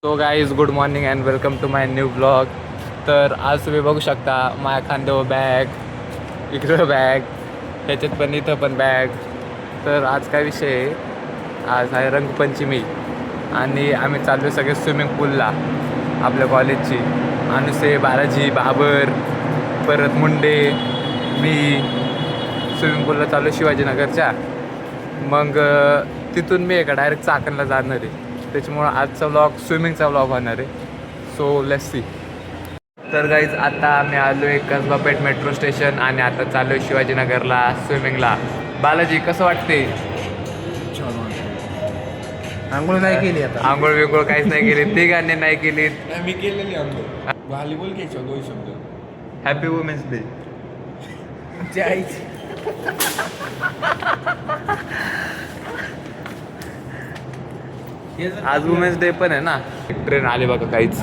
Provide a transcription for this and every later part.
So guys good morning and welcome to my new blog. तर आज तुम्ही बघू शकता माझ्या खांद्यावर बॅग, इकडं बॅग, ह्याच्यात पण इथं पण बॅग. तर आज काय विषय आहे, आज आहे रंगपंचमी आणि आम्ही चाललो सगळे स्विमिंग पूलला आपल्या कॉलेजची. अनुसे, बालाजी, बाबर, परत मुंडे, मी स्विमिंग पूलला चाललो शिवाजीनगरच्या. मग तिथून मी एका डायरेक्ट चाकणला जाणार आहे. त्याच्यामुळं आजचा व्लॉग स्विमिंगचा व्लॉग होणार आहे. So let's see. तर गाईज आता आम्ही आलो आहे कसबापेठ मेट्रो स्टेशन आणि आता चाललो आहे शिवाजीनगरला स्विमिंगला. बालाजी कसं वाटते? आंघोळ नाही केली आता. आंघोळ बिंघोळ काहीच नाही केली, तिघांनी नाही केली. मी केलेली आंघोळ. व्हॉलीबॉल घ्यायच्या दोन शब्द. Happy women's day. आज वुमेन्स डे पण आहे ना. ट्रेन आली बघा काहीच.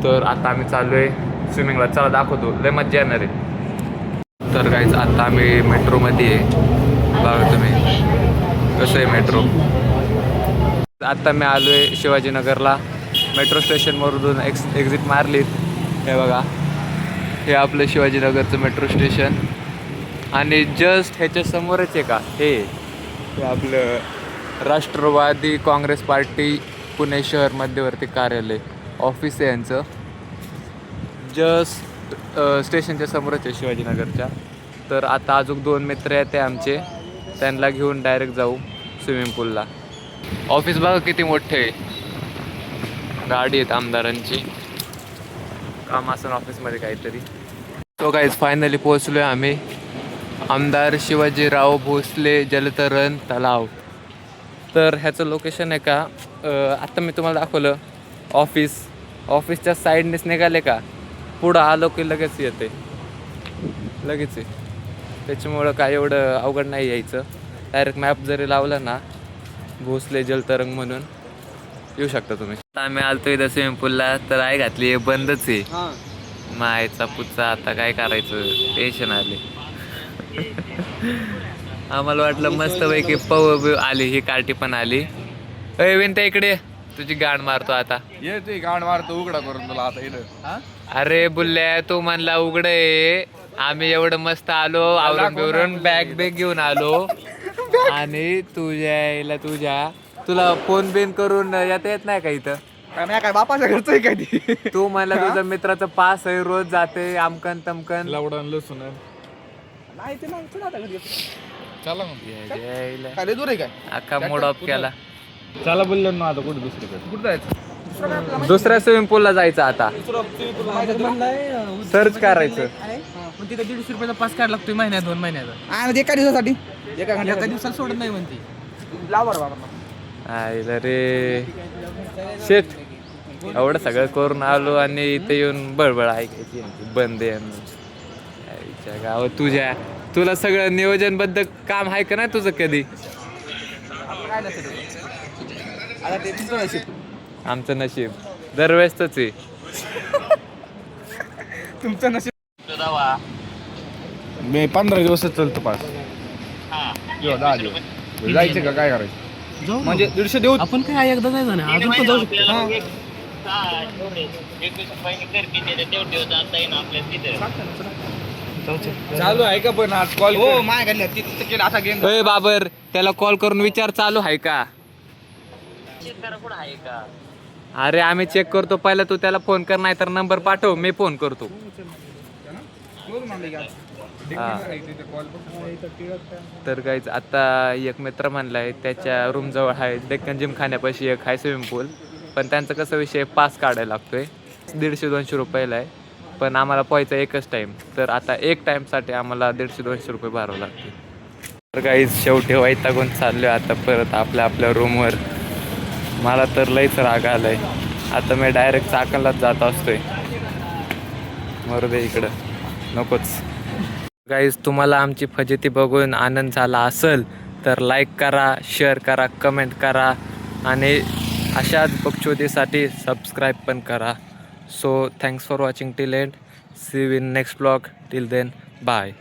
तर आता आम्ही चाललो आहे स्विमिंगला. चला दाखवतो, लय मज्जा येणार आहे. तर काहीच आता आम्ही मेट्रोमध्ये आहे. बघा तुम्ही कसं आहे मेट्रो. आता मी आलो आहे शिवाजीनगरला. मेट्रो स्टेशनवरून एक्झिट मारलीत. हे बघा, हे आपलं शिवाजीनगरचं मेट्रो स्टेशन आणि जस्ट ह्याच्या समोरच आहे का हे आपलं राष्ट्रवादी काँग्रेस पार्टी पुणे शहर मध्यवर्ती कार्यालय ऑफिस आहे यांचं. जस्ट स्टेशनच्या समोरच आहे शिवाजीनगरच्या. तर आता अजून 2 मित्र आहेत ते आमचे, त्यांना घेऊन डायरेक्ट जाऊ स्विमिंग पूलला. ऑफिस बघा किती मोठे आहे. गाडी आहेत आमदारांची, काम असं ऑफिसमध्ये काहीतरी. तो काहीच फायनली पोहोचलो आहे आम्ही आमदार शिवाजीराव भोसले जलतरण तलाव. तर ह्याचं लोकेशन आहे का आत्ता मी तुम्हाला दाखवलं. ऑफिसच्या साईडनेच निघाले का पुढं आलो की लगेच येते, लगेच आहे. त्याच्यामुळं काय एवढं अवघड नाही यायचं. डायरेक्ट मॅप जरी लावला ना भोसले जलतरंग म्हणून येऊ शकता तुम्ही. आता आम्ही आलतो इथं स्विमिंग पूलला, तर आहे घातली आहे बंदच आहे. मायचा पुच्चा, आता काय करायचं, टेन्शन आले. आम्हाला वाटलं मस्तपैकी पव आली, ही कार्टी पण आली. अय विनता इकडे, तुझी गाण मारतो आता. ये ते गाण मारतो उघडा करून तुला आता इथं. अरे बुल्ल्या, तू म्हणला उघडे, आम्ही एवढं मस्त आलो आवरून बिवरून बॅग घेऊन आलो आणि तुला फोन बिन करून येत नाही का इथं? काय बापाच्या घरचं आहे काय ते? तू म्हणला तुझा मित्राचं पास आहे, रोज जाते आमकन तमकन. लवडन लसून नाही ते नाही चला आता घरी. चला मग काय दूर आहे काय? अख्खा मूड ऑफ केला. चला बोललो ना आता कुठे दुसरीकडे कुठं जायचं? दुसऱ्या स्विमिंग पूलला जायचं आता. सर्च करायचं. पण तिथे 150 रुपयाचा पास काढ लागतोय महिन्यात 2 महिन्याचा. आणि एका दिवसासाठी एका दिवसाला सोडत नाही म्हणते. लावर बाबा. आईला रे शेट, एवढं सगळं करून आलो आणि इथे येऊन बळबळ ऐकायची बंद आहे. आईच्या गावात तुला सगळं नियोजनबद्ध काम आहे का नाही तुझं कधी? आता ते तुमचं नशीब. आमचं नशीब दरवेळेसच आहे. तुमचं नशीब. मी 15 दिवसच चालतो पास. 10 दिवस जायचं का काय करायचं? म्हणजे 150 देऊ आपण काय एकदा नाही जाणार, अजून पण जाऊ शकतो. चालू आहे का पण आज कॉल? हो माझ्या घरी असा गेम. अय बाबर, त्याला कॉल करून विचार चालू आहे का? अरे आम्ही चेक करतो पहिला, तू त्याला फोन कर, नाही तर नंबर पाठव, मी फोन करतो. तर काहीच आता एक मित्र म्हणलाय त्याच्या रूम जवळ आहे डेक्कन जिम खाण्यापाशी एक आहे स्विमिंग पूल. पण त्यांचा कसा विषय, पास काढायला लागतोय. 150-200 रुपयाला आहे. पण आम्हाला पोहायचा एकच टाईम, तर आता एक टाईमसाठी आम्हाला 150-200 रुपये भरावं लागते. तर काहीच शेवटी वैतागून चाललो आता परत आपल्या रूमवर. मला तर लईच राग आलाय. आता मी डायरेक्ट चाकणलाच जात असतोय. मरू दे इकडं, नकोच. गाईज तुम्हाला आमची फजिती बघून आनंद झाला असेल तर लाईक करा, शेअर करा, कमेंट करा आणि अशाच बकचोदीसाठी सबस्क्राईब पण करा. So thanks for watching till end. See you in next blog. Till then bye.